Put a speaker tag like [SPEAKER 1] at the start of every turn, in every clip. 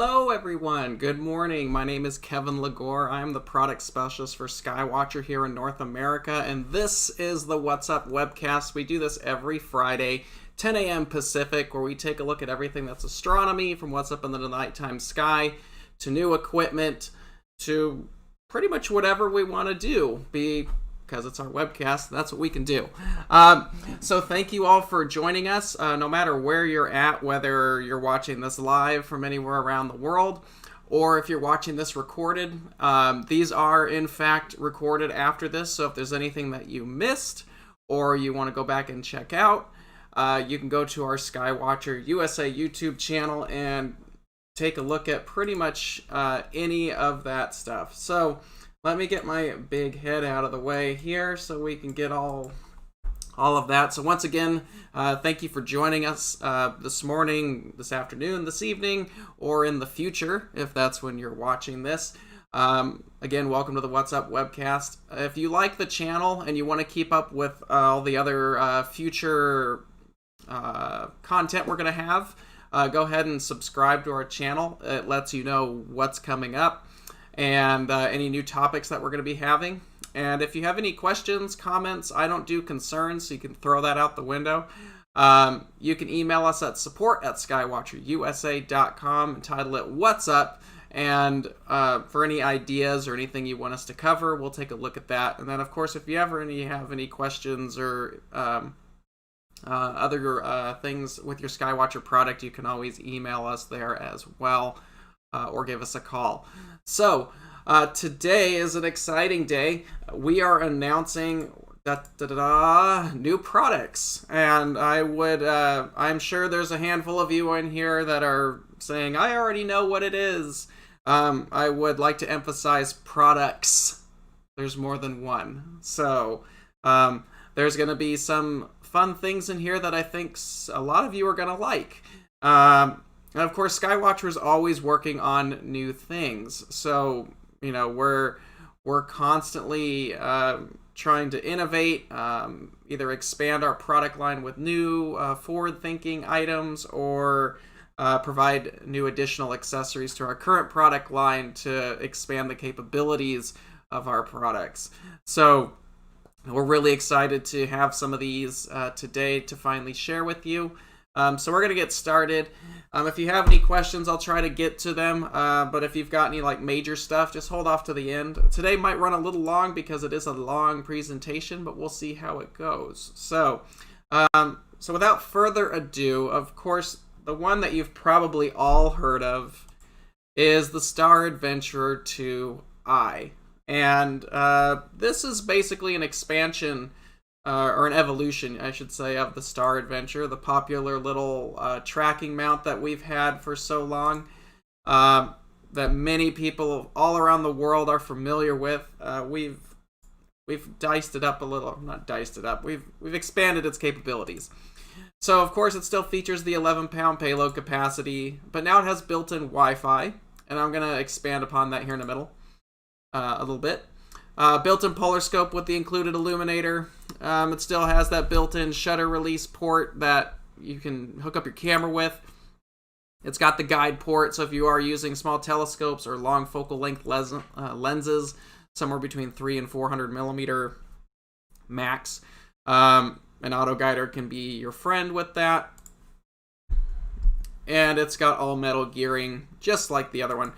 [SPEAKER 1] Hello everyone, good morning. My name is Kevin Lagore. I'm the product specialist for Skywatcher here in North America, and this is the What's Up Webcast. We do this every Friday, 10 a.m. Pacific, where we take a look at everything that's astronomy, from what's up in the nighttime sky, to new equipment, to pretty much whatever we want to do, because it's our webcast, that's what we can do. So thank you all for joining us, no matter where you're at, whether you're watching this live from anywhere around the world, or if you're watching this recorded. These are, in fact, recorded after this, so if there's anything that you missed, or you want to go back and check out, you can go to our Skywatcher USA YouTube channel and take a look at pretty much any of that stuff. So let me get my big head out of the way here so we can get all of that. So once again, thank you for joining us this morning, this afternoon, this evening, or in the future, if that's when you're watching this. Again, welcome to the What's Up Webcast. If you like the channel and you want to keep up with all the other future content we're going to have, go ahead and subscribe to our channel. It lets you know what's coming up and any new topics that we're going to be having. And if you have any questions, comments, I don't do concerns, so you can throw that out the window. You can email us at support@skywatcherusa.com and title it What's Up. And for any ideas or anything you want us to cover, we'll take a look at that. And then, of course, if you ever have any questions or other things with your Skywatcher product, you can always email us there as well, or give us a call. So today is an exciting day. We are announcing new products, and I'm sure there's a handful of you in here that are saying, I already know what it is. I would like to emphasize products. There's more than one. So there's going to be some fun things in here that I think a lot of you are going to like. And of course, Skywatcher is always working on new things. So, we're constantly trying to innovate, either expand our product line with new forward-thinking items, or provide new additional accessories to our current product line to expand the capabilities of our products. So we're really excited to have some of these today to finally share with you. So we're going to get started. If you have any questions, I'll try to get to them. But if you've got any major stuff, just hold off to the end. Today might run a little long because it is a long presentation, but we'll see how it goes. So without further ado, of course, the one that you've probably all heard of is the Star Adventurer 2i. And this is basically an expansion, or an evolution, I should say, of the Star Adventure, the popular little tracking mount that we've had for so long, that many people all around the world are familiar with. We've diced it up a little, not diced it up, we've expanded its capabilities. So, of course, it still features the 11-pound payload capacity, but now it has built-in Wi-Fi, and I'm going to expand upon that here in the middle a little bit. Built-in polar scope with the included illuminator. It still has that built-in shutter release port that you can hook up your camera with. It's got the guide port, so if you are using small telescopes or long focal length lenses, somewhere between 300 and 400 millimeter max, an auto guider can be your friend with that. And it's got all metal gearing, just like the other one.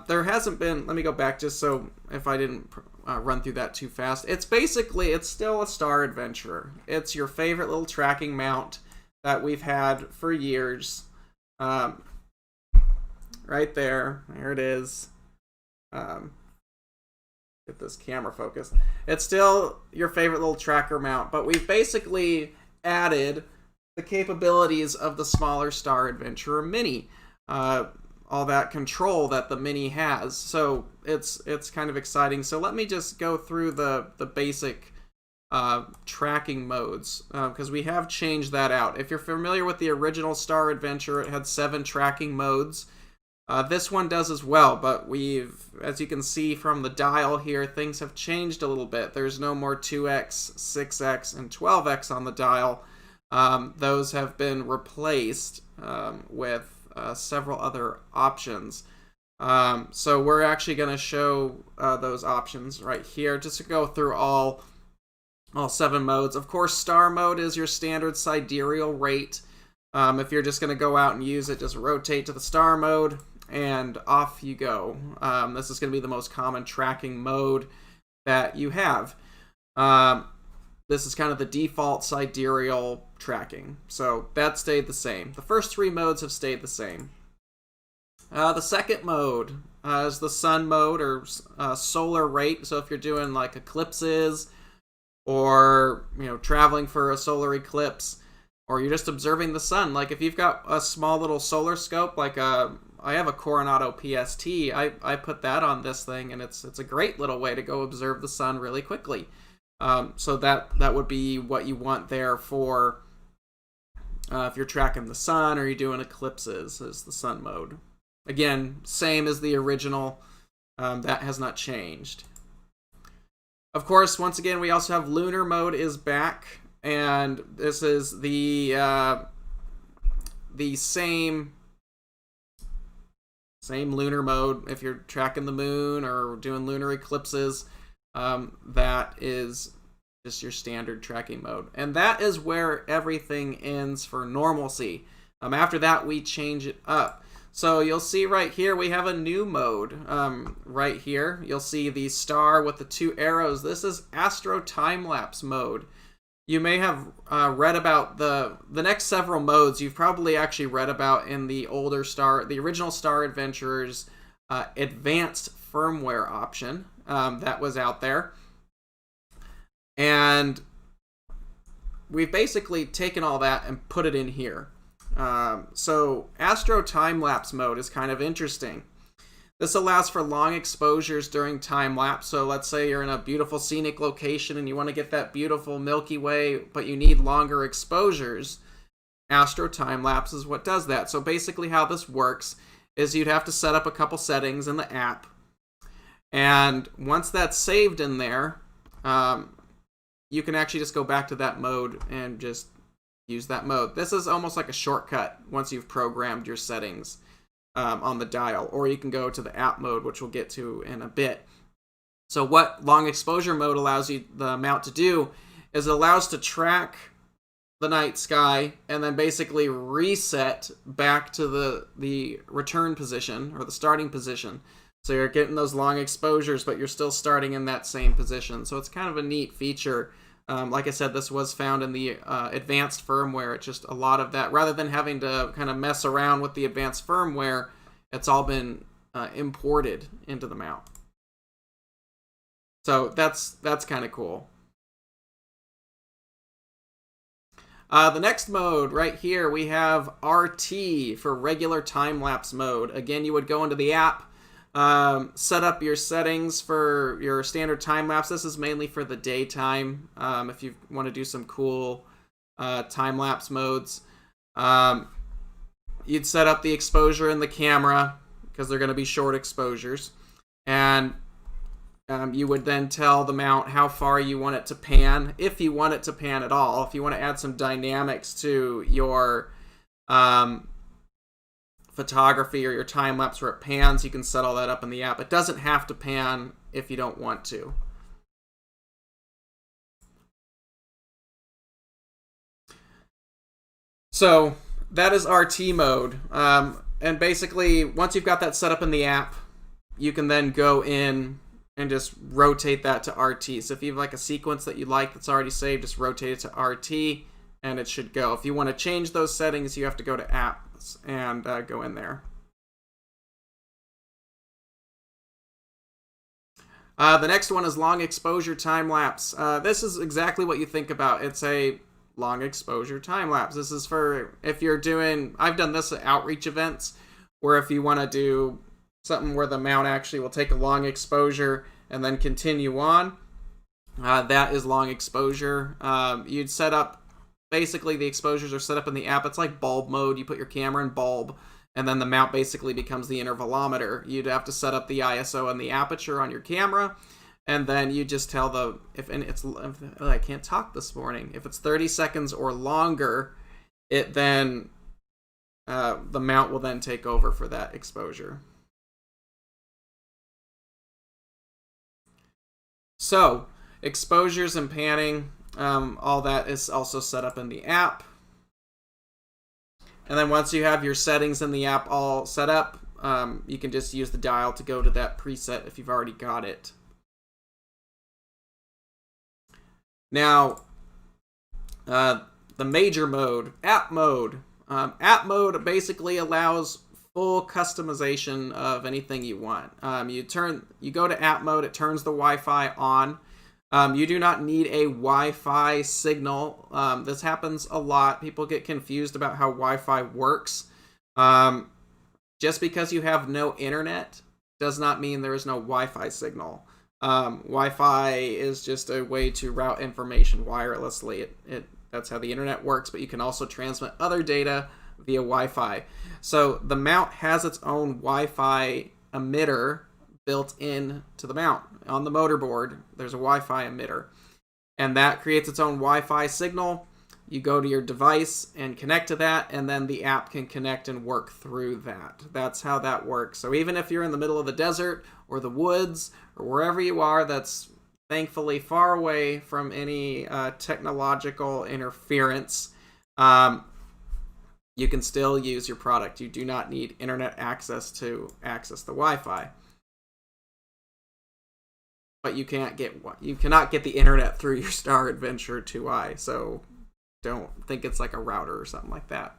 [SPEAKER 1] There hasn't been, let me go back just so if I didn't run through that too fast. It's still a Star Adventurer. It's your favorite little tracking mount that we've had for years. Right there. There it is. Get this camera focused. It's still your favorite little tracker mount, but we've basically added the capabilities of the smaller Star Adventurer Mini. All that control that the Mini has. So it's kind of exciting. So let me just go through the basic tracking modes, because we have changed that out. If you're familiar with the original Star Adventure, it had 7 tracking modes. This one does as well, but as you can see from the dial here, things have changed a little bit. There's no more 2x, 6x, and 12x on the dial. Those have been replaced with several other options. So we're actually going to show those options right here, just to go through all 7 modes. Of course, star mode is your standard sidereal rate. If you're just going to go out and use it, just rotate to the star mode and off you go. This is going to be the most common tracking mode that you have. This is kind of the default sidereal tracking. So that stayed the same. The first 3 modes have stayed the same. The second mode is the sun mode, or solar rate. So if you're doing like eclipses, or traveling for a solar eclipse, or you're just observing the sun, like if you've got a small little solar scope, like I have a Coronado PST, I put that on this thing, and it's a great little way to go observe the sun really quickly. So that would be what you want there for if you're tracking the sun or you're doing eclipses, is the sun mode. Again, same as the original. That has not changed. Of course, once again, we also have lunar mode is back, and this is the same lunar mode if you're tracking the moon or doing lunar eclipses. That is just your standard tracking mode, and that is where everything ends for normalcy. After that, we change it up. So you'll see right here we have a new mode. Right here you'll see the star with the 2 arrows. This is astro time-lapse mode. You may have read about the next several modes. You've probably actually read about in the original Star Adventurers advanced firmware option that was out there. And we've basically taken all that and put it in here. So astro time-lapse mode is kind of interesting. This allows for long exposures during time-lapse. So let's say you're in a beautiful scenic location and you want to get that beautiful Milky Way, but you need longer exposures. Astro time-lapse is what does that. So basically how this works is you'd have to set up a couple settings in the app. And once that's saved in there, you can actually just go back to that mode and just use that mode. This is almost like a shortcut once you've programmed your settings on the dial, or you can go to the app mode, which we'll get to in a bit. So what long exposure mode allows you the mount to do is it allows to track the night sky and then basically reset back to the return position or the starting position. So you're getting those long exposures, but you're still starting in that same position. So it's kind of a neat feature. Like I said, this was found in the advanced firmware. It's just a lot of that. Rather than having to kind of mess around with the advanced firmware, it's all been imported into the mount. So that's kind of cool. The next mode right here, we have RT for regular time-lapse mode. Again, you would go into the app, set up your settings for your standard time-lapse. This is mainly for the daytime, if you want to do some cool time-lapse modes. You'd set up the exposure in the camera, because they're going to be short exposures. And you would then tell the mount how far you want it to pan, if you want it to pan at all. If you want to add some dynamics to your photography or your time-lapse where it pans, you can set all that up in the app. It doesn't have to pan if you don't want to. So that is RT mode. And basically, once you've got that set up in the app, you can then go in and just rotate that to RT. So if you have like a sequence that you like that's already saved, just rotate it to RT and it should go. If you want to change those settings, you have to go to apps and go in there. The next one is long exposure time lapse. This is exactly what you think about. It's a long exposure time lapse. This is for if you're doing, I've done this at outreach events, where if you want to do something where the mount actually will take a long exposure and then continue on, that is long exposure. You'd set up, basically the exposures are set up in the app. It's like bulb mode. You put your camera in bulb, and then the mount basically becomes the intervalometer. You'd have to set up the ISO and the aperture on your camera, and then you just tell the, I can't talk this morning. If it's 30 seconds or longer, it then the mount will then take over for that exposure. So, exposures and panning, all that is also set up in the app. And then once you have your settings in the app all set up, you can just use the dial to go to that preset if you've already got it. Now, the major mode, app mode. App mode basically allows full customization of anything you want. You go to app mode, it turns the Wi-Fi on. You do not need a Wi-Fi signal. This happens a lot. People get confused about how Wi-Fi works. Just because you have no internet does not mean there is no Wi-Fi signal. Wi-Fi is just a way to route information wirelessly. That's how the internet works, but you can also transmit other data via Wi-Fi. So the mount has its own Wi-Fi emitter built in to the mount. On the motorboard, there's a Wi-Fi emitter, and that creates its own Wi-Fi signal. You go to your device and connect to that, and then the app can connect and work through that. That's how that works. So even if you're in the middle of the desert or the woods or wherever you are that's thankfully far away from any technological interference, you can still use your product. You do not need internet access to access the Wi-Fi. But you cannot get the internet through your Star Adventure 2i, so don't think it's like a router or something like that.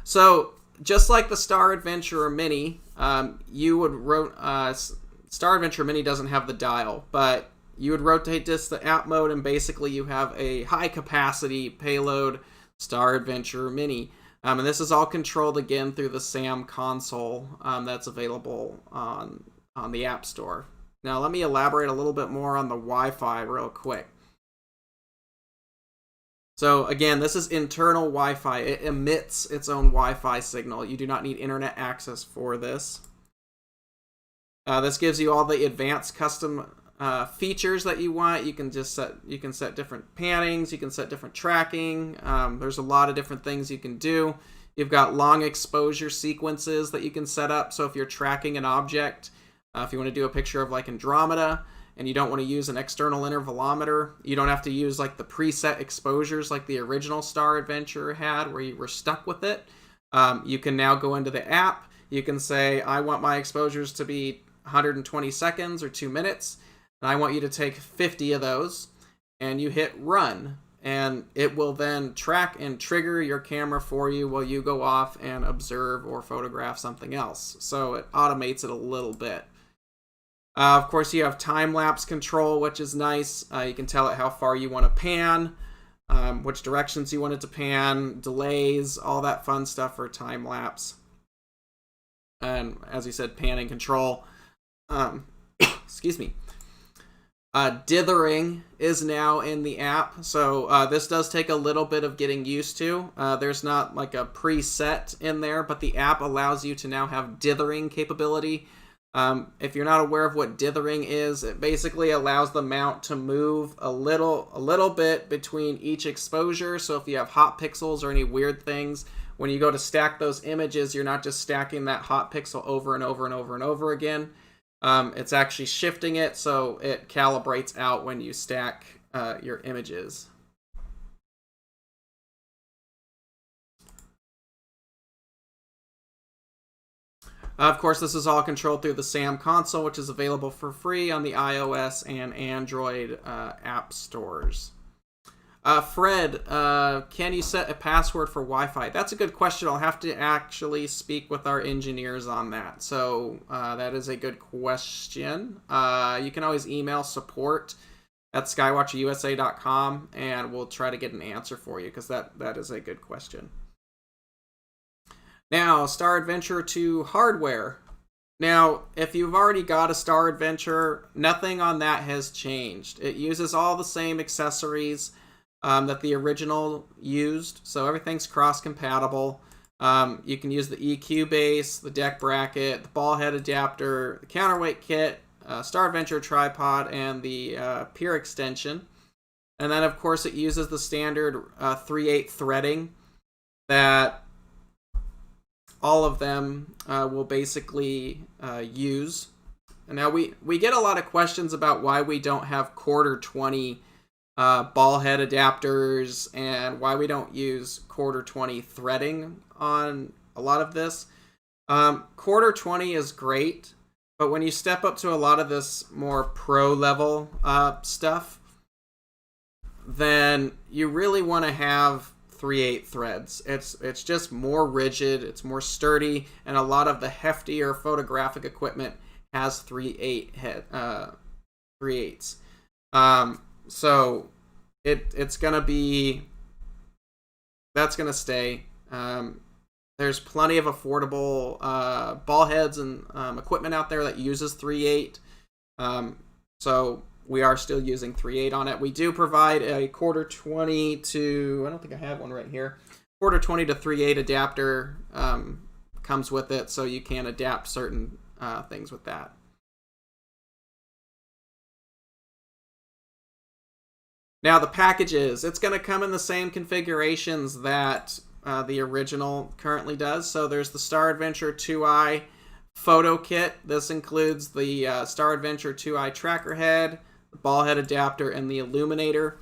[SPEAKER 1] So just like the Star Adventure Mini, Star Adventure Mini doesn't have the dial, but you would rotate this to app mode, and basically you have a high capacity payload Star Adventure Mini. And this is all controlled again through the SAM console that's available on the App Store. Now let me elaborate a little bit more on the Wi-Fi real quick. So again, this is internal Wi-Fi. It emits its own Wi-Fi signal. You do not need internet access for this. This gives you all the advanced custom features that you want. You can set different pannings. You can set different tracking. There's a lot of different things you can do. You've got long exposure sequences that you can set up. So if you're tracking an object, if you want to do a picture of like Andromeda and you don't want to use an external intervalometer, you don't have to use like the preset exposures like the original Star Adventure had where you were stuck with it. You can now go into the app. You can say, I want my exposures to be 120 seconds or 2 minutes, and I want you to take 50 of those, and you hit run, and it will then track and trigger your camera for you while you go off and observe or photograph something else. So it automates it a little bit. Of course, you have time-lapse control, which is nice. You can tell it how far you want to pan, which directions you want it to pan, delays, all that fun stuff for time-lapse. And as you said, panning control. Excuse me. Dithering is now in the app, so this does take a little bit of getting used to. There's not like a preset in there, but the app allows you to now have dithering capability. If you're not aware of what dithering is, it basically allows the mount to move a little bit between each exposure. So if you have hot pixels or any weird things, when you go to stack those images, you're not just stacking that hot pixel over and over and over and over again. It's actually shifting it so it calibrates out when you stack your images. Of course, this is all controlled through the SAM console, which is available for free on the iOS and Android app stores. Fred, can you set a password for Wi-Fi? That's a good question. I'll have to actually speak with our engineers on that. So that is a good question. You can always email support@skywatcherusa.com, and we'll try to get an answer for you, because that is a good question. Now, Star Adventure 2 hardware. Now, if you've already got a Star Adventure, nothing on that has changed. It uses all the same accessories that the original used, so everything's cross-compatible. You can use the EQ base, the deck bracket, the ball head adapter, the counterweight kit, Star Adventure tripod, and the peer extension. And then, of course, it uses the standard 3/8 threading that all of them will basically use. And now we get a lot of questions about why we don't have quarter 20 ball head adapters and why we don't use quarter 20 threading on a lot of this. Quarter 20 is great, but when you step up to a lot of this more pro level stuff, then you really want to have 3/8 threads. It's just more rigid, it's more sturdy, and a lot of the heftier photographic equipment has 3/8s. So it's gonna be, that's gonna stay. There's plenty of affordable ball heads and equipment out there that uses 3/8. So we are still using 3/8 on it. We do provide a quarter 20 to, I don't think I have one right here, quarter 20 to 3/8 adapter comes with it, so you can adapt certain things with that. Now the packages, it's going to come in the same configurations that the original currently does. So there's the Star Adventure 2i photo kit. This includes the Star Adventure 2i tracker head, the ball head adapter, and the illuminator.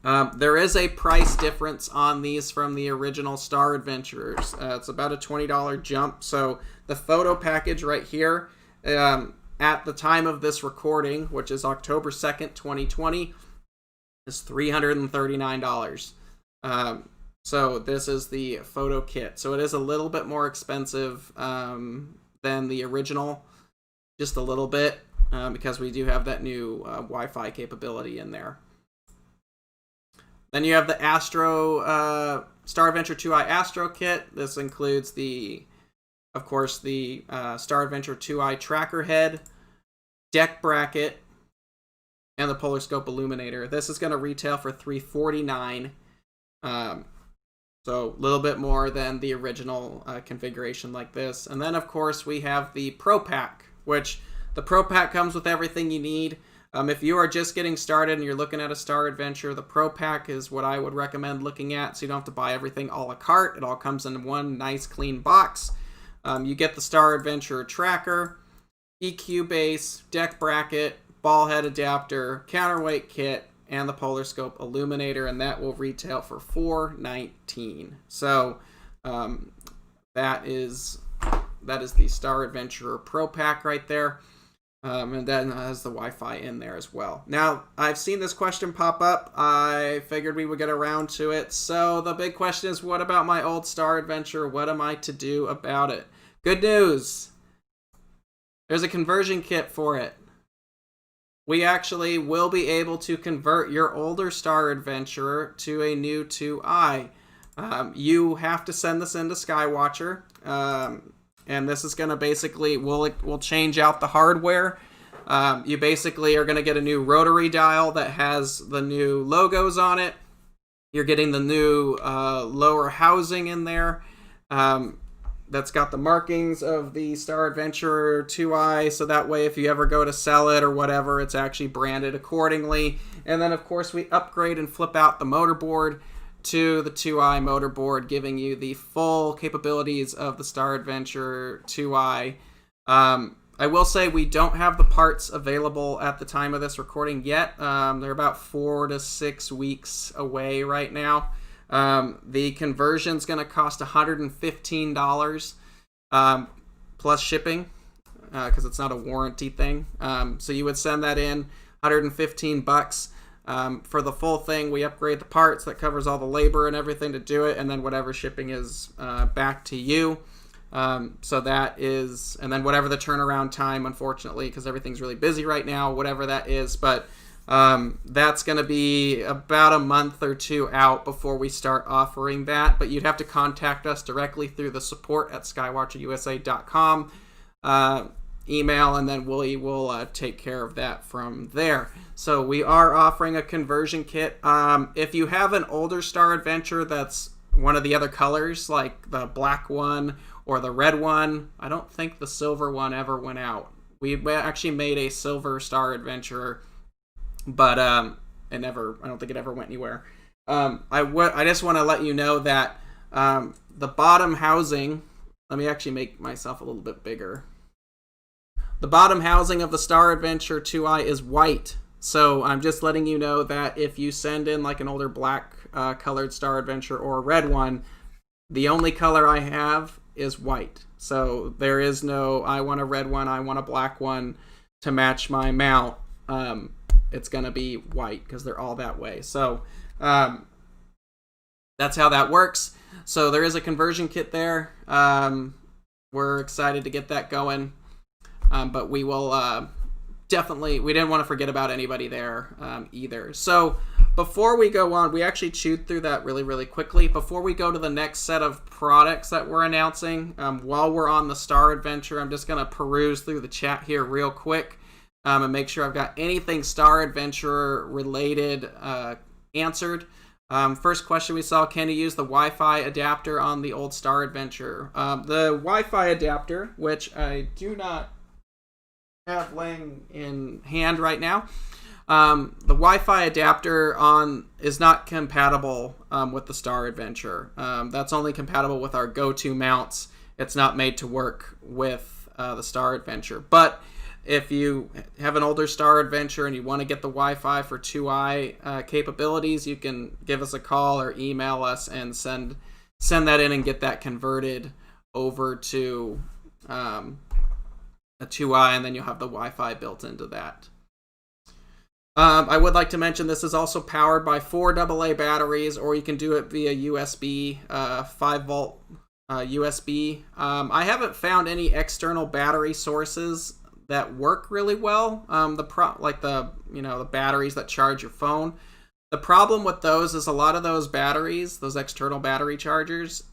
[SPEAKER 1] There is a price difference on these from the original Star Adventures. It's about a $20 jump. So the photo package right here, at the time of this recording, which is October 2nd, 2020, is $339. So this is the photo kit. So it is a little bit more expensive than the original, just a little bit, because we do have that new Wi-Fi capability in there. Then you have the Astro Star Adventure 2i Astro kit. This includes of course, the Star Adventure 2i tracker head, deck bracket, and the Polar Scope illuminator. This is going to retail for $349. So a little bit more than the original configuration like this. And then, of course, we have the Pro Pack, which the Pro Pack comes with everything you need. If you are just getting started and you're looking at a Star Adventure, the Pro Pack is what I would recommend looking at, so you don't have to buy everything a la carte. It all comes in one nice, clean box. You get the Star Adventure tracker, EQ base, deck bracket, ball head adapter, counterweight kit, and the Polar Scope illuminator, and that will retail for $419. So that is the Star Adventure Pro Pack right there, and then has the Wi-Fi in there as well. Now, I've seen this question pop up. I figured we would get around to it. So the big question is, what about my old Star Adventure? What am I to do about it? Good news. There's a conversion kit for it. We actually will be able to convert your older Star Adventurer to a new 2i. You have to send this into Skywatcher, and this is going to basically, we'll change out the hardware. You basically are going to get a new rotary dial that has the new logos on it. You're getting the new lower housing in there. That's got the markings of the Star Adventure 2i, so that way if you ever go to sell it or whatever, it's actually branded accordingly. And then, of course, we upgrade and flip out the motorboard to the 2i motorboard, giving you the full capabilities of the Star Adventure 2i. I will say we don't have the parts available at the time of this recording yet. They're about 4 to 6 weeks away right now. The conversion's going to cost $115 plus shipping, because it's not a warranty thing. So you would send that in, $115 for the full thing. We upgrade the parts, that covers all the labor and everything to do it, and then whatever shipping is back to you. So that is, and then whatever the turnaround time, unfortunately, because everything's really busy right now, whatever that is, but that's going to be about a month or two out before we start offering that, but you'd have to contact us directly through the support at skywatcherusa.com email, and then we will take care of that from there. So we are offering a conversion kit. If you have an older Star Adventure that's one of the other colors, like the black one or the red one, I don't think the silver one ever went out. We actually made a silver Star Adventure, but I don't think it ever went anywhere. I just want to let you know that the bottom housing Let me actually make myself a little bit bigger. The bottom housing of the Star Adventure 2i is white. So I'm just letting you know that if you send in like an older black colored Star Adventure or a red one, the only color I have is white. So there is no, I want a red one, I want a black one to match my mount. It's going to be white because they're all that way. So that's how that works. So there is a conversion kit there. We're excited to get that going. But we will definitely, we didn't want to forget about anybody there either. So before we go on, we actually chewed through that really, really quickly. Before we go to the next set of products that we're announcing, while we're on the Star Adventure, I'm just going to peruse through the chat here real quick and make sure I've got anything Star Adventure related answered. First question we saw, can you use the Wi-Fi adapter on the old Star Adventure? The Wi-Fi adapter, which I do not have laying in hand right now, the Wi-Fi adapter is not compatible with the Star Adventure. That's only compatible with our go-to mounts. It's not made to work with the Star Adventure. But if you have an older Star Adventure and you want to get the Wi-Fi for 2i capabilities, you can give us a call or email us and send that in and get that converted over to a 2i, and then you'll have the Wi-Fi built into that. I would like to mention this is also powered by 4 AA batteries, or you can do it via USB, 5-volt USB. I haven't found any external battery sources that work really well. The batteries that charge your phone. The problem with those is a lot of those batteries, those external battery chargers,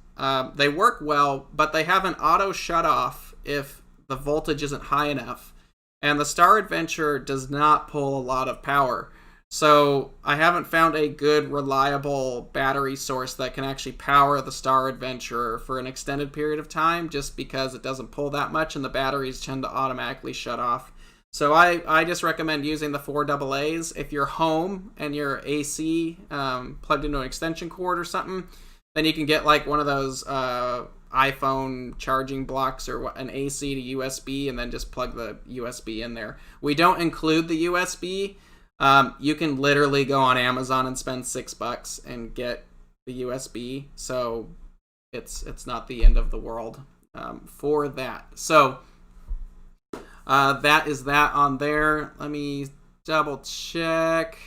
[SPEAKER 1] they work well, but they have an auto shut off if the voltage isn't high enough. And the Star Adventure does not pull a lot of power. So I haven't found a good, reliable battery source that can actually power the Star Adventure for an extended period of time, just because it doesn't pull that much and the batteries tend to automatically shut off. So I just recommend using the 4 AA's. If you're home and your AC plugged into an extension cord or something, then you can get like one of those iPhone charging blocks or an AC to USB, and then just plug the USB in there. We don't include the USB. You can literally go on Amazon and spend $6 and get the USB, so it's not the end of the world for that. So that is that on there. Let me double check.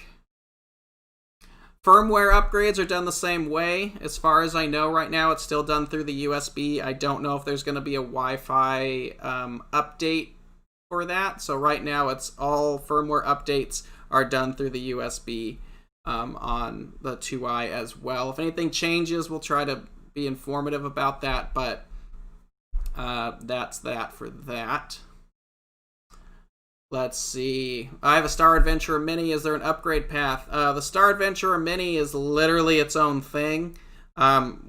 [SPEAKER 1] Firmware upgrades are done the same way. As far as I know right now, it's still done through the USB. I don't know if there's going to be a Wi-Fi update for that. So right now, it's all firmware updates are done through the USB on the 2i as well. If anything changes, we'll try to be informative about that, but that's that for that. Let's see. I have a Star Adventure Mini. Is there an upgrade path? The Star Adventure Mini is literally its own thing.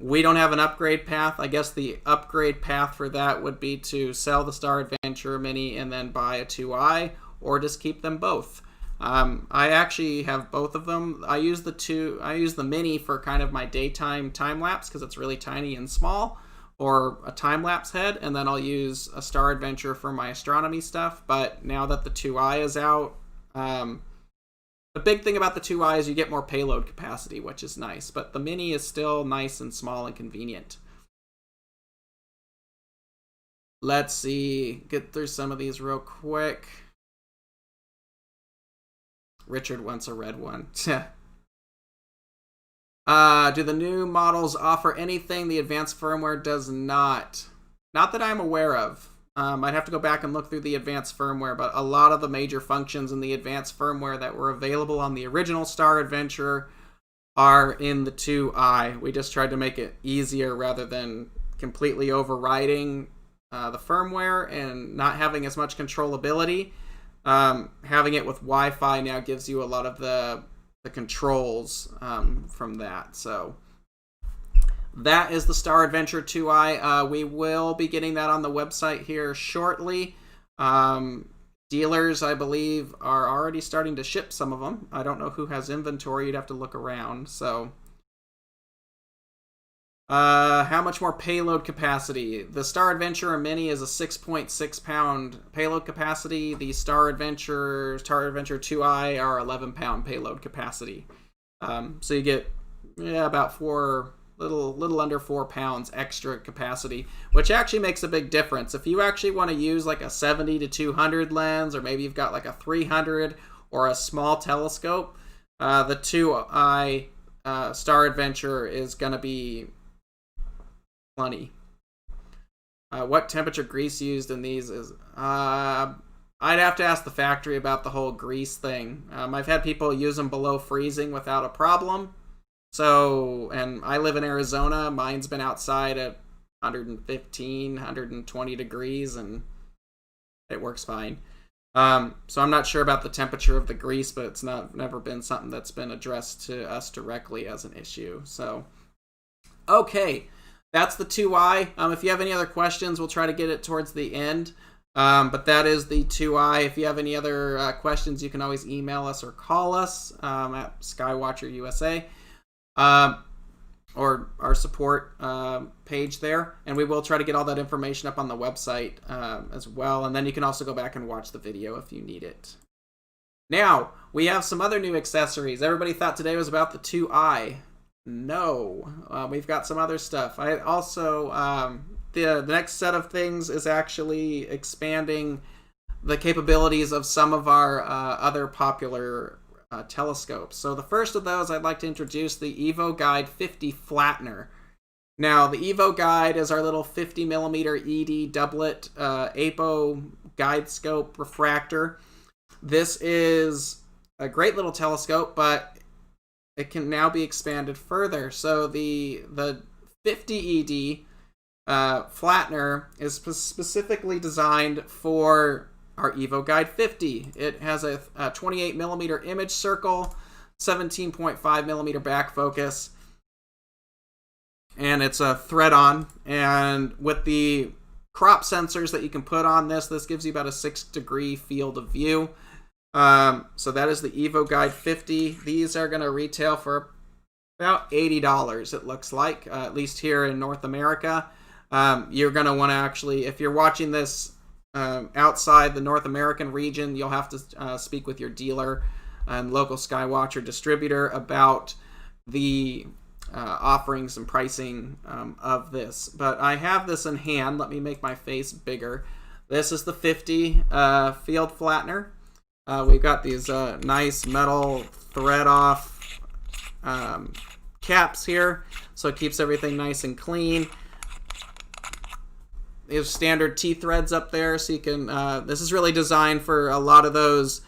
[SPEAKER 1] We don't have an upgrade path. I guess the upgrade path for that would be to sell the Star Adventure Mini and then buy a 2i, or just keep them both. I actually have both of them. I use the Mini for kind of my daytime time lapse because it's really tiny and small, or a time-lapse head, and then I'll use a Star Adventure for my astronomy stuff. But now that the 2i is out, the big thing about the 2i is you get more payload capacity, which is nice, but the Mini is still nice and small and convenient. Let's see, get through some of these real quick. Richard wants a red one. Do the new models offer anything the advanced firmware does not? Not that I'm aware of. I'd have to go back and look through the advanced firmware, but a lot of the major functions in the advanced firmware that were available on the original Star Adventure are in the 2i. We just tried to make it easier rather than completely overriding the firmware and not having as much controllability. Having it with Wi-Fi now gives you a lot of the controls from that. So that is the Star Adventure 2i. We will be getting that on the website here shortly. Dealers, I believe, are already starting to ship some of them. I don't know who has inventory. You'd have to look around. So How much more payload capacity? The Star Adventurer Mini is a 6.6 pound payload capacity. The Star Adventure 2i are 11 pound payload capacity. So you get about little under 4 pounds extra capacity, which actually makes a big difference. If you actually want to use like a 70 to 200 lens, or maybe you've got like a 300 or a small telescope, the 2i Star Adventure is going to be plenty. What temperature grease used in these is... I'd have to ask the factory about the whole grease thing. I've had people use them below freezing without a problem. So, and I live in Arizona. Mine's been outside at 115, 120 degrees, and it works fine. So I'm not sure about the temperature of the grease, but it's never been something that's been addressed to us directly as an issue. So, okay. That's the 2i. If you have any other questions, we'll try to get it towards the end. But that is the 2i. If you have any other questions, you can always email us or call us at Skywatcher USA or our support page there. And we will try to get all that information up on the website as well. And then you can also go back and watch the video if you need it. Now, we have some other new accessories. Everybody thought today was about the 2i. No, we've got some other stuff. I also, the next set of things is actually expanding the capabilities of some of our other popular telescopes. So the first of those, I'd like to introduce the Evo Guide 50 Flattener. Now, the Evo Guide is our little 50 millimeter ED doublet APO guide scope refractor. This is a great little telescope, but it can now be expanded further. So the 50 ED Flattener is specifically designed for our Evo Guide 50. It has a 28 millimeter image circle, 17.5 millimeter back focus, and it's a thread-on. And with the crop sensors that you can put on this gives you about a 6-degree field of view. So that is the Evo Guide 50. These are going to retail for about $80, it looks like, at least here in North America. You're going to want to actually, if you're watching this outside the North American region, you'll have to speak with your dealer and local Skywatcher distributor about the offerings and pricing of this. But I have this in hand. Let me make my face bigger. This is the 50 field flattener. We've got these nice metal thread-off caps here, so it keeps everything nice and clean. There's standard T-threads up there, so you can... this is really designed for a lot of those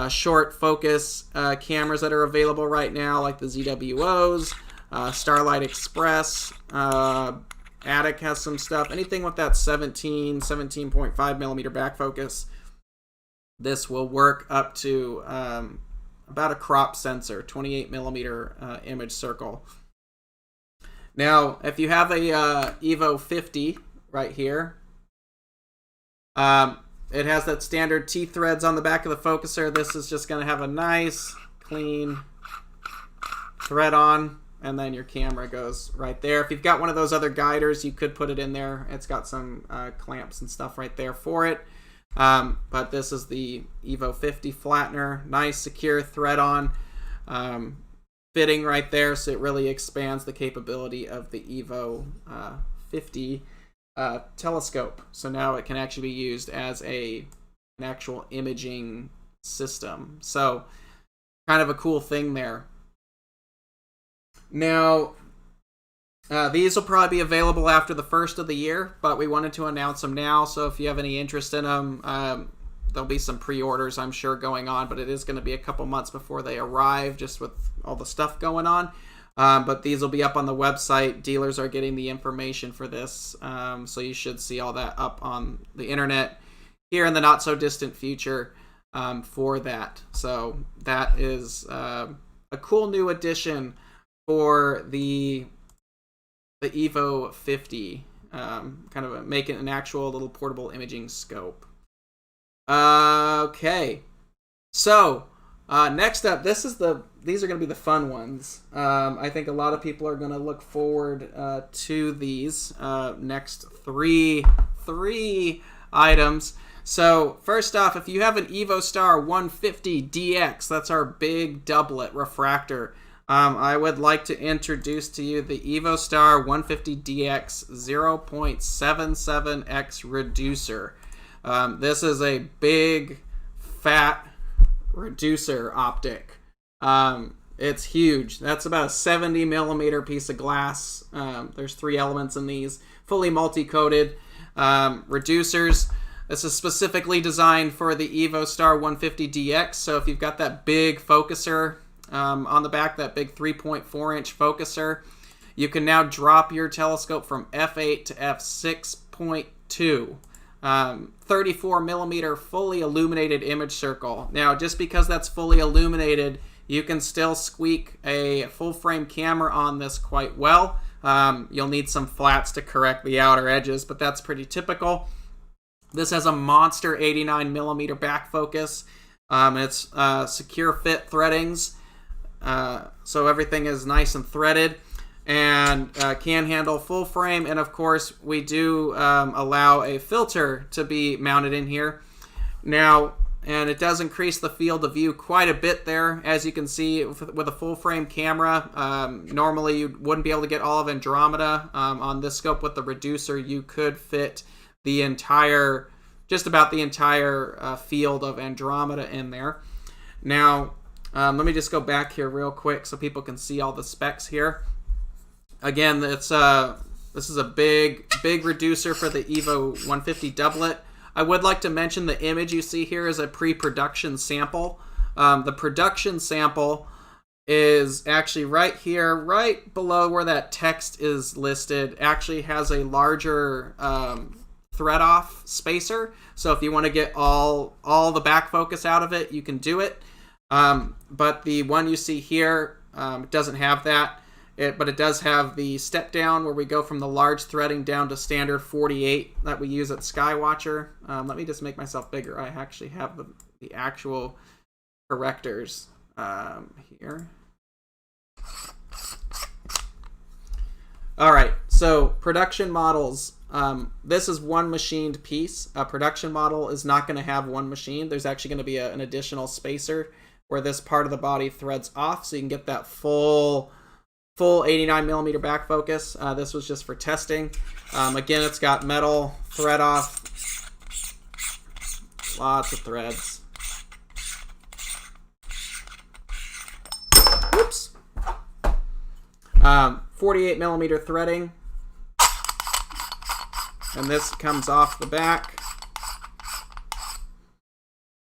[SPEAKER 1] short focus cameras that are available right now, like the ZWOs, Starlight Express, Attic has some stuff. Anything with that 17.5 millimeter back focus, this will work up to about a crop sensor, 28 millimeter image circle. Now, if you have a Evo 50 right here, it has that standard T-threads on the back of the focuser. This is just going to have a nice, clean thread on, and then your camera goes right there. If you've got one of those other guiders, you could put it in there. It's got some clamps and stuff right there for it. But this is the Evo 50 Flattener. Nice, secure thread on fitting right there, so it really expands the capability of the Evo 50 telescope. So now it can actually be used as an actual imaging system. So kind of a cool thing there. Now, these will probably be available after the first of the year, but we wanted to announce them now. So if you have any interest in them, there'll be some pre-orders, I'm sure, going on, but it is going to be a couple months before they arrive, just with all the stuff going on. But these will be up on the website. Dealers are getting the information for this, so you should see all that up on the internet here in the not-so-distant future for that. So that is a cool new addition for the Evo 50, kind of making an actual little portable imaging scope. Okay, so Next up, these are going to be the fun ones. I think a lot of people are going to look forward to these next three items. So first off, if you have an Evostar 150DX, that's our big doublet refractor. I would like to introduce to you the Evostar 150DX 0.77x reducer. This is a big, fat reducer optic. It's huge. That's about a 70 millimeter piece of glass. There's 3 elements in these, fully multi-coated reducers. This is specifically designed for the Evostar 150DX. So if you've got that big focuser on the back, that big 3.4 inch focuser, you can now drop your telescope from f8 to f6.2. 34 millimeter fully illuminated image circle. Now, just because that's fully illuminated, you can still squeak a full frame camera on this quite well. You'll need some flats to correct the outer edges, but that's pretty typical. This has a monster 89 millimeter back focus. It's secure fit threadings, so everything is nice and threaded, and can handle full frame. And of course, we do allow a filter to be mounted in here now, and it does increase the field of view quite a bit there. As you can see, with a full frame camera, normally you wouldn't be able to get all of Andromeda. On this scope with the reducer, you could fit the entire, just about the entire field of Andromeda in there. Now, let me just go back here real quick so people can see all the specs here. Again, this is a big reducer for the Evo 150 doublet. I would like to mention the image you see here is a pre-production sample. The production sample is actually right here, right below where that text is listed. Actually has a larger thread off spacer, so if you want to get all the back focus out of it, you can do it. But the one you see here doesn't have that, but it does have the step down where we go from the large threading down to standard 48 that we use at Skywatcher. Let me just make myself bigger. I actually have the actual correctors here. All right, so production models. This is one machined piece. A production model is not going to have one machine. There's actually going to be an additional spacer where this part of the body threads off, so you can get that full 89 millimeter back focus. This was just for testing. Again, it's got metal thread off, lots of threads. Whoops. 48 millimeter threading. And this comes off the back.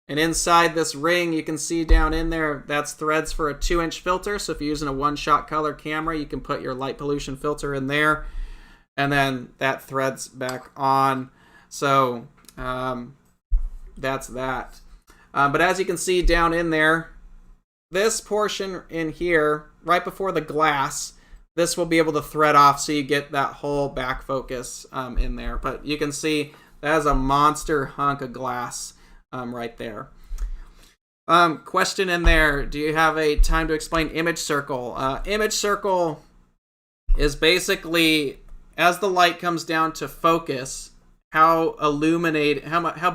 [SPEAKER 1] And inside this ring, you can see down in there, that's threads for a 2-inch filter. So if you're using a one-shot color camera, you can put your light pollution filter in there. And then that threads back on. So that's that. But as you can see down in there, this portion in here, right before the glass, this will be able to thread off so you get that whole back focus in there. But you can see that is a monster hunk of glass right there. Question in there, do you have a time to explain image circle? Image circle is basically, as the light comes down to focus, how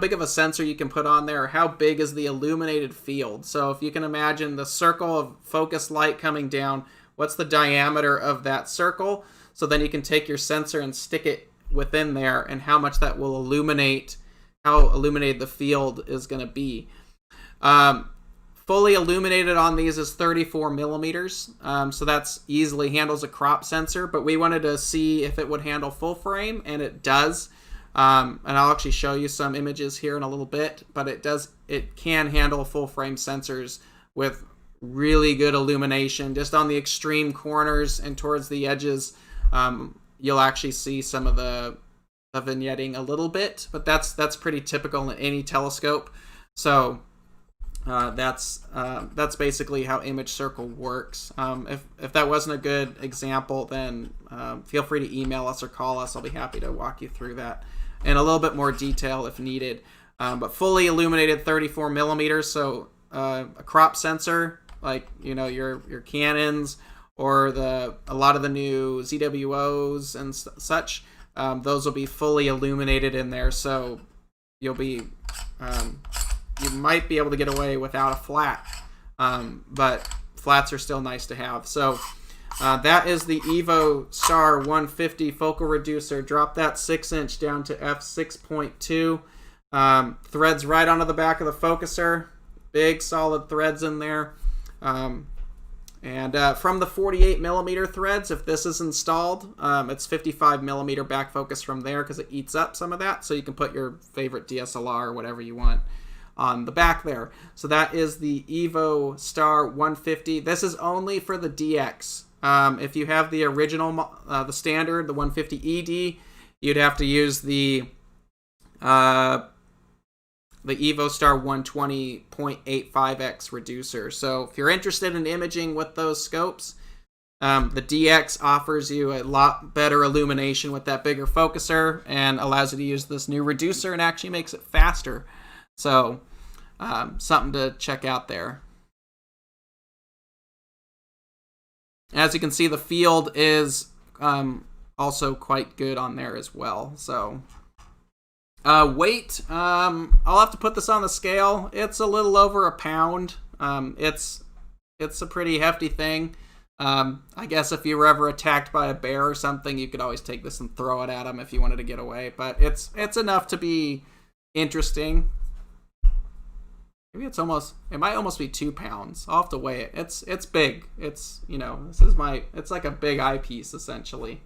[SPEAKER 1] big of a sensor you can put on there, or how big is the illuminated field. So if you can imagine the circle of focused light coming down, what's the diameter of that circle? So then you can take your sensor and stick it within there, and how much that will illuminate, how illuminated the field is going to be. Fully illuminated on these is 34 millimeters. So that's easily handles a crop sensor, but we wanted to see if it would handle full frame, and it does. And I'll actually show you some images here in a little bit, but it can handle full frame sensors with really good illumination. Just on the extreme corners and towards the edges, you'll actually see some of the vignetting a little bit, but that's pretty typical in any telescope. So that's basically how image circle works. If that wasn't a good example, then feel free to email us or call us. I'll be happy to walk you through that in a little bit more detail if needed. But fully illuminated 34 millimeters, so a crop sensor, like your Canons or a lot of the new ZWOs and such, those will be fully illuminated in there, so you'll be you might be able to get away without a flat, but flats are still nice to have. So that is the Evostar 150 focal reducer. Drop that 6-inch down to f6.2. Threads right onto the back of the focuser. Big solid threads in there. And from the 48 millimeter threads, if this is installed, it's 55 millimeter back focus from there because it eats up some of that. So you can put your favorite DSLR or whatever you want on the back there. So that is the Evostar 150. This is only for the DX. If you have the original, the standard, the 150 ED, you'd have to use the Evostar 120.85x reducer. So if you're interested in imaging with those scopes, the DX offers you a lot better illumination with that bigger focuser and allows you to use this new reducer and actually makes it faster. So something to check out there. As you can see, the field is also quite good on there as well. So weight, I'll have to put this on the scale. It's a little over a pound. It's a pretty hefty thing. I guess if you were ever attacked by a bear or something, you could always take this and throw it at them if you wanted to get away. But it's enough to be interesting. Maybe it might almost be 2 pounds. I'll have to weigh it. It's big. It's it's like a big eyepiece essentially.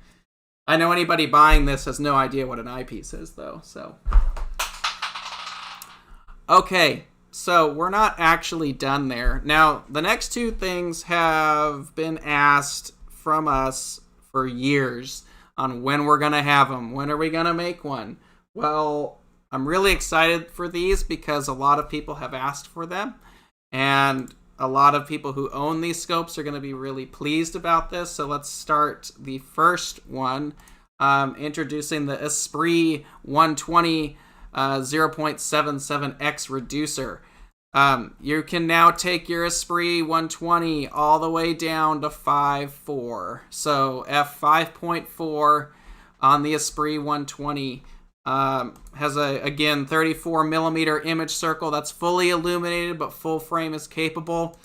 [SPEAKER 1] I know anybody buying this has no idea what an eyepiece is though, so. Okay, so we're not actually done there. Now, the next two things have been asked from us for years on when we're going to have them. When are we going to make one? Well, I'm really excited for these because a lot of people have asked for them, and a lot of people who own these scopes are going to be really pleased about this. So let's start the first one, introducing the Esprit 120 0.77x reducer. You can now take your Esprit 120 all the way down to 5.4. So f5.4 on the Esprit 120. Has again 34 millimeter image circle that's fully illuminated, but full frame is capable.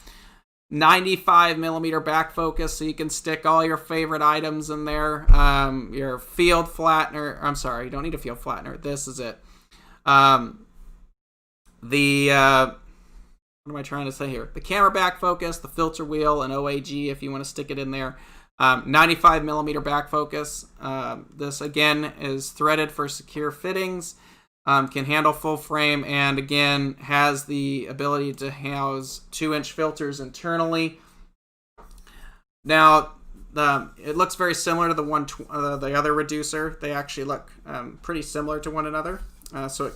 [SPEAKER 1] 95 millimeter back focus, so you can stick all your favorite items in there. Your field flattener. I'm sorry, you don't need a field flattener. This is it. What am I trying to say here? The camera back focus, the filter wheel, and OAG if you want to stick it in there. 95 millimeter back focus. This again is threaded for secure fittings, can handle full frame, and again has the ability to house 2-inch filters internally. Now, it looks very similar to the other reducer. They actually look pretty similar to one another, so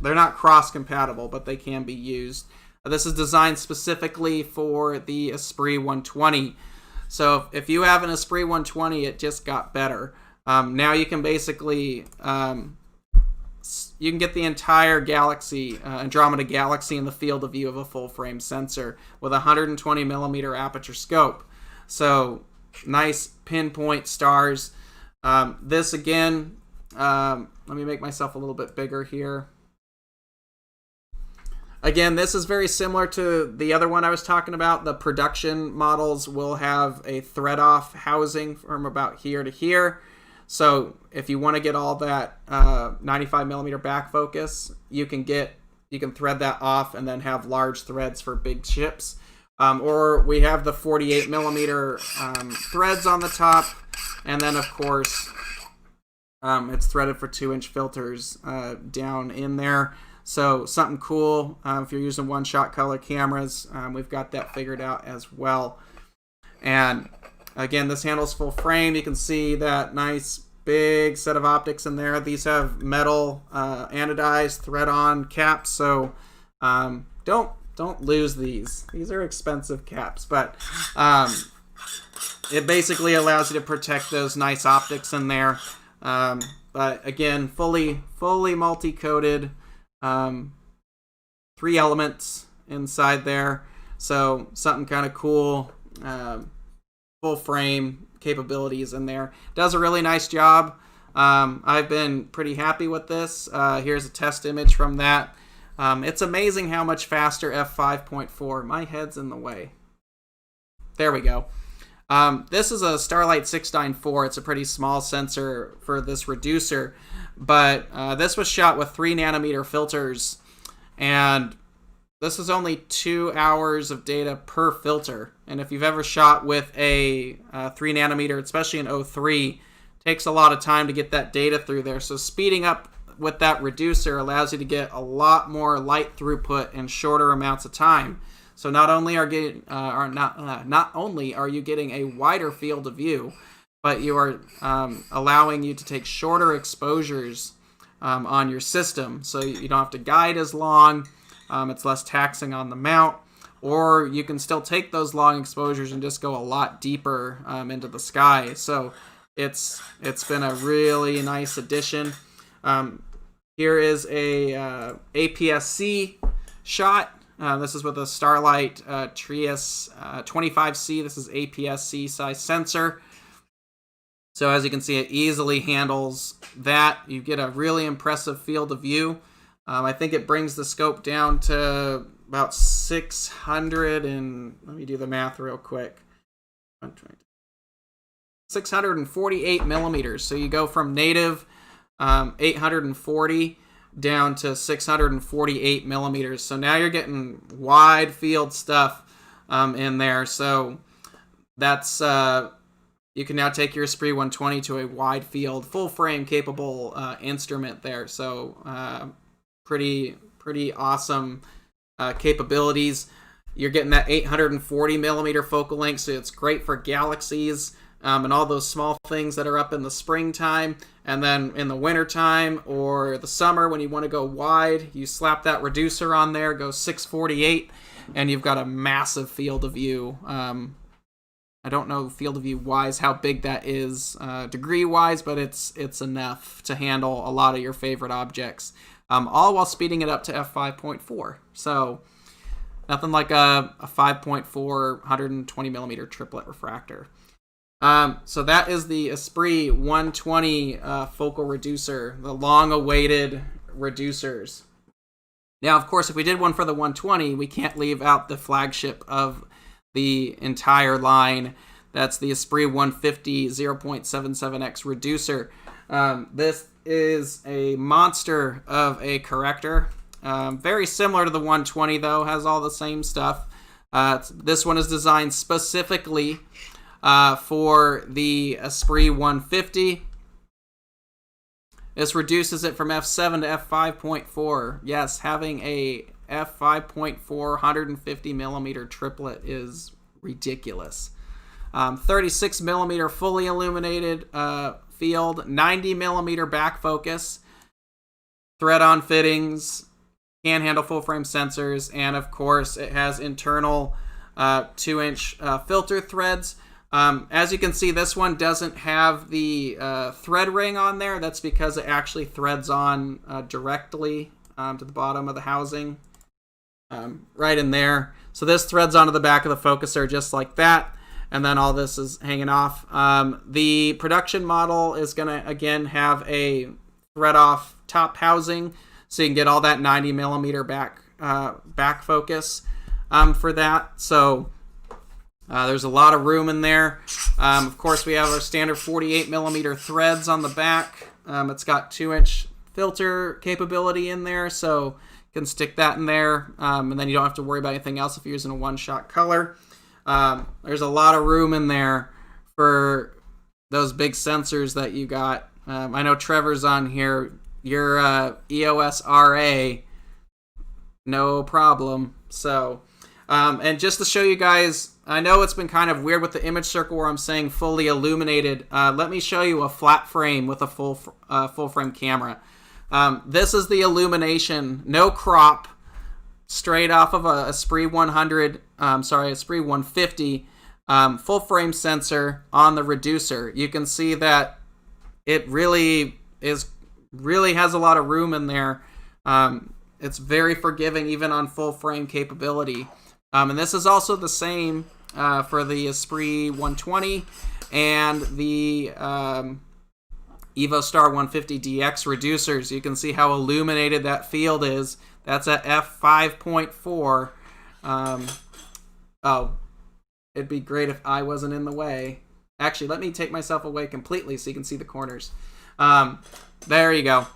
[SPEAKER 1] they're not cross compatible, but they can be used. This is designed specifically for the Esprit 120. So if you have an Esprit 120, it just got better. Now you can basically, you can get the entire galaxy, Andromeda galaxy, in the field of view of a full frame sensor with a 120 millimeter aperture scope. So nice pinpoint stars. This again, let me make myself a little bit bigger here. Again, this is very similar to the other one I was talking about. The production models will have a thread-off housing from about here to here. So if you want to get all that 95 millimeter back focus, you can thread that off and then have large threads for big ships. Or we have the 48 millimeter threads on the top, and then of course it's threaded for 2-inch filters down in there. So something cool if you're using one-shot color cameras. We've got that figured out as well. And again, this handles full frame. You can see that nice big set of optics in there. These have metal anodized thread-on caps, so don't lose these. These are expensive caps, but it basically allows you to protect those nice optics in there. But again, fully multi-coated. 3 elements inside there. So something kind of cool, full frame capabilities in there. Does a really nice job. I've been pretty happy with this. Here's a test image from that. It's amazing how much faster f5.4. My head's in the way. There we go. This is a Starlight 694. It's a pretty small sensor for this reducer, but this was shot with 3 nanometer filters, and this is only 2 hours of data per filter. And if you've ever shot with a 3 nanometer, especially an 03, takes a lot of time to get that data through there. So speeding up with that reducer allows you to get a lot more light throughput in shorter amounts of time. So not only are you getting a wider field of view, but you are allowing you to take shorter exposures on your system. So you don't have to guide as long. It's less taxing on the mount, or you can still take those long exposures and just go a lot deeper into the sky. So it's been a really nice addition. Here is a APS-C shot. This is with a Starlight Trias 25C. This is APS-C size sensor. So as you can see, it easily handles that. You get a really impressive field of view. I think it brings the scope down to about 600 and, let me do the math real quick. 648 millimeters. So you go from native 840 down to 648 millimeters. So now you're getting wide field stuff in there. So that's you can now take your Esprit 120 to a wide field, full frame capable instrument there. So pretty awesome capabilities. You're getting that 840 millimeter focal length, so it's great for galaxies and all those small things that are up in the springtime. And then in the wintertime or the summer, when you want to go wide, you slap that reducer on there, go 648, and you've got a massive field of view. I don't know field of view wise how big that is degree wise, but it's enough to handle a lot of your favorite objects, all while speeding it up to f5.4. So nothing like a 5.4 120 millimeter triplet refractor. So that is the Esprit 120 focal reducer, the long-awaited reducers. Now, of course, if we did one for the 120, we can't leave out the flagship of the entire line. That's the Esprit 150 0.77x reducer. This is a monster of a corrector. Very similar to the 120, though, has all the same stuff. This one is designed specifically for the Esprit 150. This reduces it from f7 to f5.4. Yes, having a f5.4 150 millimeter triplet is ridiculous. 36 millimeter fully illuminated field, 90 millimeter back focus, thread-on fittings, can handle full frame sensors, and of course it has internal 2-inch filter threads. As you can see, this one doesn't have the thread ring on there. That's because it actually threads on directly to the bottom of the housing, right in there. So this threads onto the back of the focuser just like that, and then all this is hanging off. The production model is going to, again, have a thread-off top housing, so you can get all that 90 millimeter back focus for that. So there's a lot of room in there. Of course, we have our standard 48 millimeter threads on the back. It's got 2-inch filter capability in there, so you can stick that in there, and then you don't have to worry about anything else if you're using a one-shot color. There's a lot of room in there for those big sensors that you got. I know Trevor's on here. Your EOS RA, no problem. So, and just to show you guys, I know it's been kind of weird with the image circle where I'm saying fully illuminated. Let me show you a flat frame with a full frame camera. This is the illumination, no crop, straight off of a Esprit 150 full frame sensor on the reducer. You can see that it really has a lot of room in there. it's very forgiving even on full frame capability. And this is also the same for the Esprit 120 and the Evostar 150DX reducers. You can see how illuminated that field is. That's at f5.4. Oh, it'd be great if I wasn't in the way. Actually, let me take myself away completely so you can see the corners. There you go.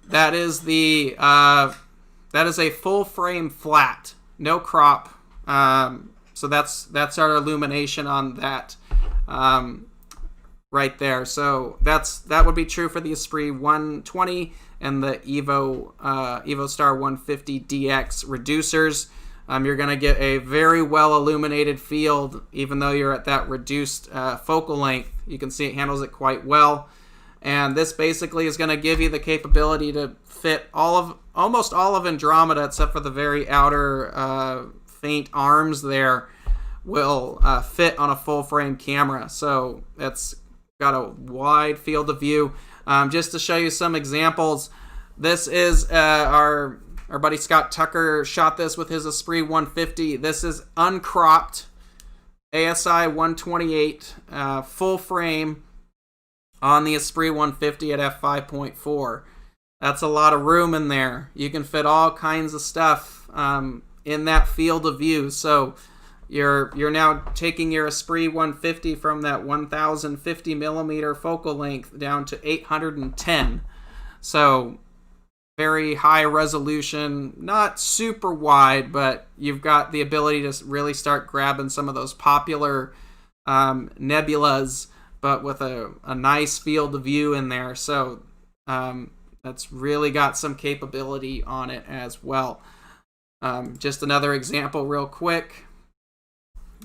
[SPEAKER 1] That is the that is a full frame flat, no crop. So that's our illumination on that right there. So that would be true for the Esprit 120 and the Evostar 150DX reducers. You're going to get a very well illuminated field, even though you're at that reduced focal length. You can see it handles it quite well. And this basically is going to give you the capability to fit almost all of Andromeda, except for the very outer faint arms there, will fit on a full frame camera. So it's got a wide field of view. Just to show you some examples, this is our buddy Scott Tucker shot this with his Esprit 150. This is uncropped ASI 128 full frame on the Esprit 150 at f5.4. That's a lot of room in there. You can fit all kinds of stuff in that field of view. So you're now taking your Esprit 150 from that 1050 millimeter focal length down to 810. So very high resolution, not super wide, but you've got the ability to really start grabbing some of those popular nebulas, but with a nice field of view in there. So that's really got some capability on it as well. Just another example real quick.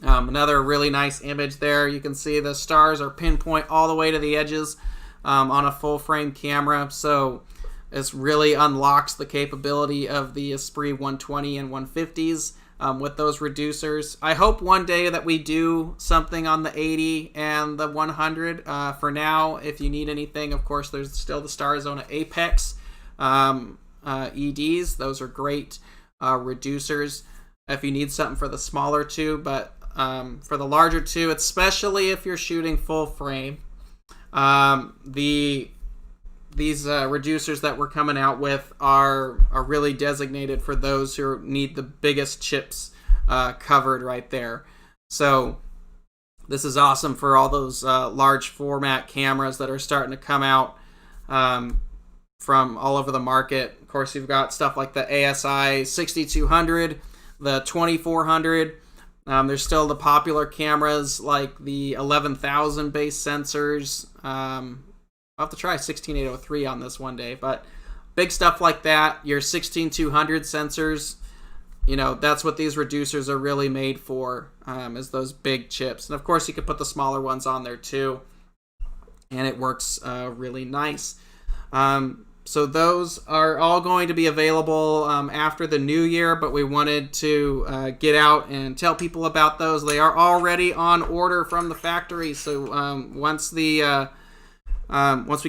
[SPEAKER 1] Another really nice image there. You can see the stars are pinpoint all the way to the edges on a full frame camera. So this really unlocks the capability of the Esprit 120 and 150s with those reducers. I hope one day that we do something on the 80 and the 100. For now, if you need anything, of course, there's still the Starzona Apex EDs. Those are great reducers if you need something for the smaller two. But for the larger two, especially if you're shooting full frame, these reducers that we're coming out with are really designated for those who need the biggest chips covered right there. So this is awesome for all those large format cameras that are starting to come out from all over the market. Of course, you've got stuff like the ASI 6200, the 2400. There's still the popular cameras like the 11,000 base sensors. I'll have to try 16803 on this one day, but big stuff like that, your 16200 sensors, that's what these reducers are really made for, is those big chips. And of course, you can put the smaller ones on there too, and it works really nice. So those are all going to be available after the new year, but we wanted to get out and tell people about those. They are already on order from the factory, so once we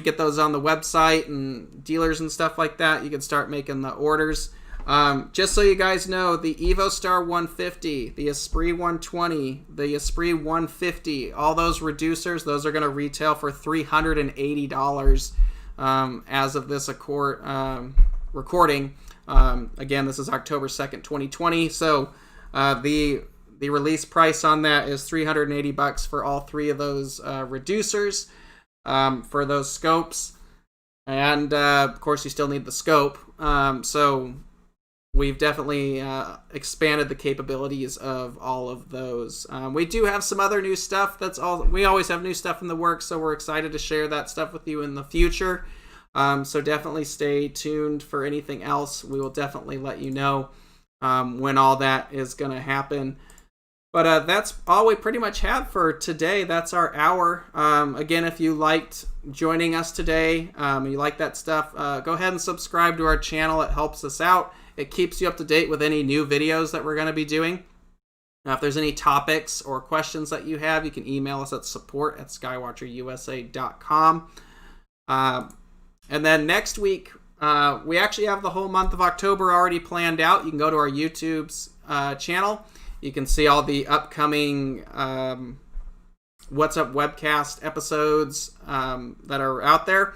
[SPEAKER 1] get those on the website and dealers and stuff like that, you can start making the orders. Just so you guys know, the Evostar 150, the Esprit 120, the Esprit 150, all those reducers, those are going to retail for $380 as of this recording. Again, this is October 2nd, 2020. So the release price on that is $380 for all three of those reducers. For those scopes, and of course you still need the scope, so we've definitely expanded the capabilities of all of those. We do have some other new stuff. We always have new stuff in the works, so we're excited to share that stuff with you in the future. So definitely stay tuned for anything else. We will definitely let you know when all that is going to happen. But that's all we pretty much have for today. That's our hour. Again, if you liked joining us today, you like that stuff, go ahead and subscribe to our channel. It helps us out. It keeps you up to date with any new videos that we're going to be doing. Now, if there's any topics or questions that you have, you can email us at support@skywatcherusa.com. And then next week, we actually have the whole month of October already planned out. You can go to our YouTube's channel. You can see all the upcoming What's Up Webcast episodes that are out there.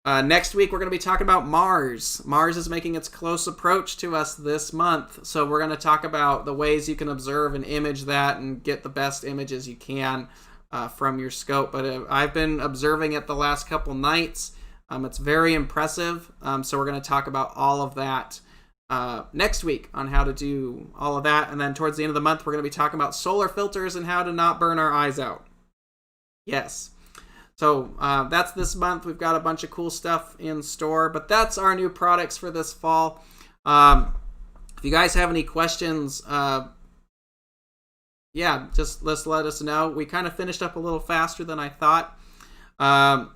[SPEAKER 1] Next week, we're going to be talking about Mars. Mars is making its close approach to us this month. So we're going to talk about the ways you can observe and image that and get the best images you can from your scope. But I've been observing it the last couple nights. It's very impressive. So we're going to talk about all of that next week on how to do all of that. And then towards the end of the month, we're going to be talking about solar filters and how to not burn our eyes out. Yes. So that's this month. We've got a bunch of cool stuff in store, but that's our new products for this fall. If you guys have any questions, yeah, just let us know. We kind of finished up a little faster than I thought. But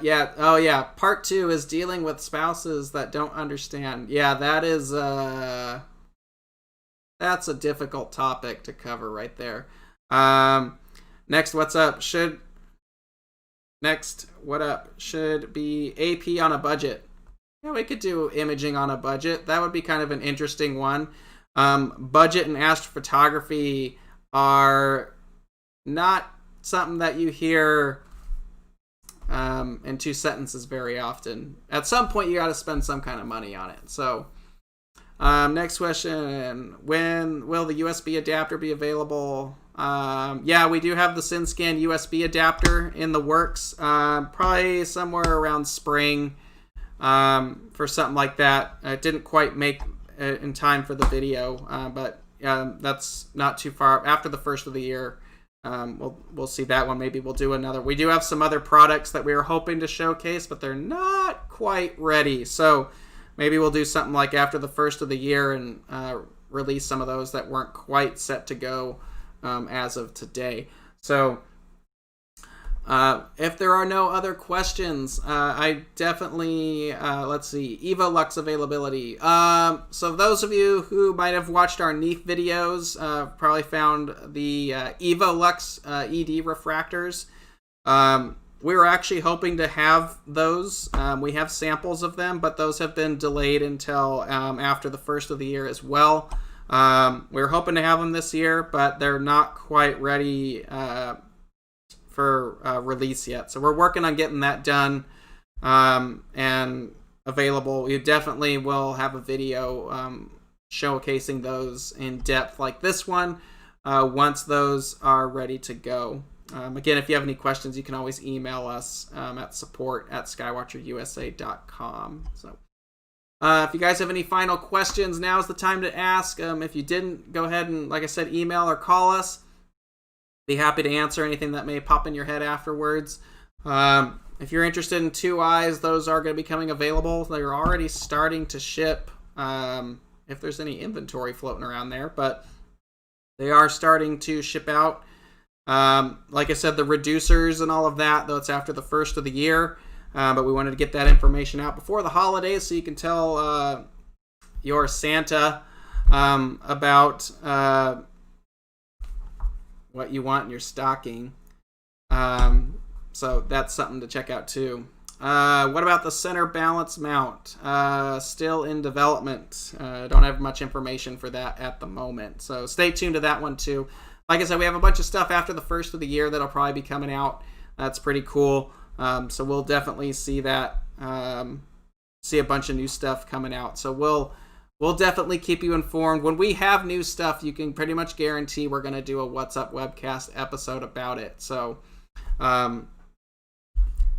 [SPEAKER 1] yeah, oh yeah, part 2 is dealing with spouses that don't understand. Yeah, that is that's a difficult topic to cover right there. Next, what's up? What up? Should be AP on a budget. Yeah, we could do imaging on a budget. That would be kind of an interesting one. Budget and astrophotography are not something that you hear in 2 sentences very often. At some point, you got to spend some kind of money on it. So, next question: when will the USB adapter be available? Yeah, we do have the SynScan USB adapter in the works. Probably somewhere around spring for something like that. It didn't quite make it in time for the video, but that's not too far. After the first of the year, we'll see that one. Maybe we'll do another. We do have some other products that we were hoping to showcase, but they're not quite ready. So maybe we'll do something like after the first of the year and release some of those that weren't quite set to go as of today. So if there are no other questions, I definitely, let's see, Evolux availability. So those of you who might have watched our NEAF videos probably found the Evolux ED refractors. We were actually hoping to have those. We have samples of them, but those have been delayed until after the first of the year as well. We were hoping to have them this year, but they're not quite ready for release yet. So we're working on getting that done and available. We definitely will have a video showcasing those in depth like this one once those are ready to go. Again, if you have any questions, you can always email us at support@skywatcherusa.com. So if you guys have any final questions, now's the time to ask. If you didn't, go ahead and, like I said, email or call us. Be happy to answer anything that may pop in your head afterwards. If you're interested in 2 eyes, those are going to be coming available. They're already starting to ship if there's any inventory floating around there, but they are starting to ship out. Like I said, the reducers and all of that, though it's after the first of the year. But we wanted to get that information out before the holidays so you can tell your Santa about what you want in your stocking. So that's something to check out too. What about the center balance mount? Still in development. Don't have much information for that at the moment. So stay tuned to that one too. Like I said, we have a bunch of stuff after the first of the year that'll probably be coming out. That's pretty cool. So we'll definitely see that, see a bunch of new stuff coming out. So we'll definitely keep you informed. When we have new stuff, you can pretty much guarantee we're going to do a What's Up Webcast episode about it. So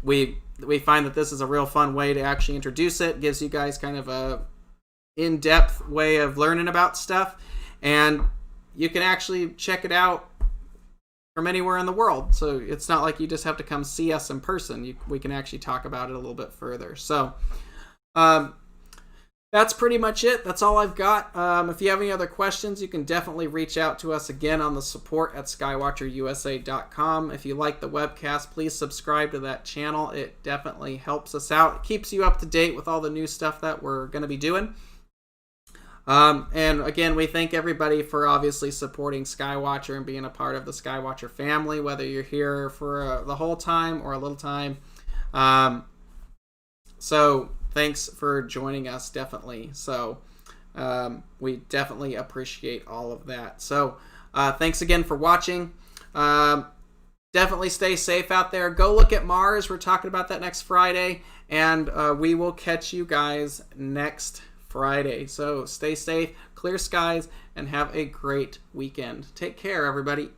[SPEAKER 1] we find that this is a real fun way to actually introduce it. It gives you guys kind of a in-depth way of learning about stuff. And you can actually check it out from anywhere in the world. So it's not like you just have to come see us in person. We can actually talk about it a little bit further. So that's pretty much it. That's all I've got. If you have any other questions, you can definitely reach out to us again on the support@skywatcherusa.com. If you like the webcast, please subscribe to that channel. It definitely helps us out. It keeps you up to date with all the new stuff that we're going to be doing. And again, we thank everybody for obviously supporting Skywatcher and being a part of the Skywatcher family, whether you're here for the whole time or a little time. So thanks for joining us, definitely. So we definitely appreciate all of that. So thanks again for watching. Definitely stay safe out there. Go look at Mars. We're talking about that next Friday. And we will catch you guys next Friday. So stay safe, clear skies, and have a great weekend. Take care, everybody.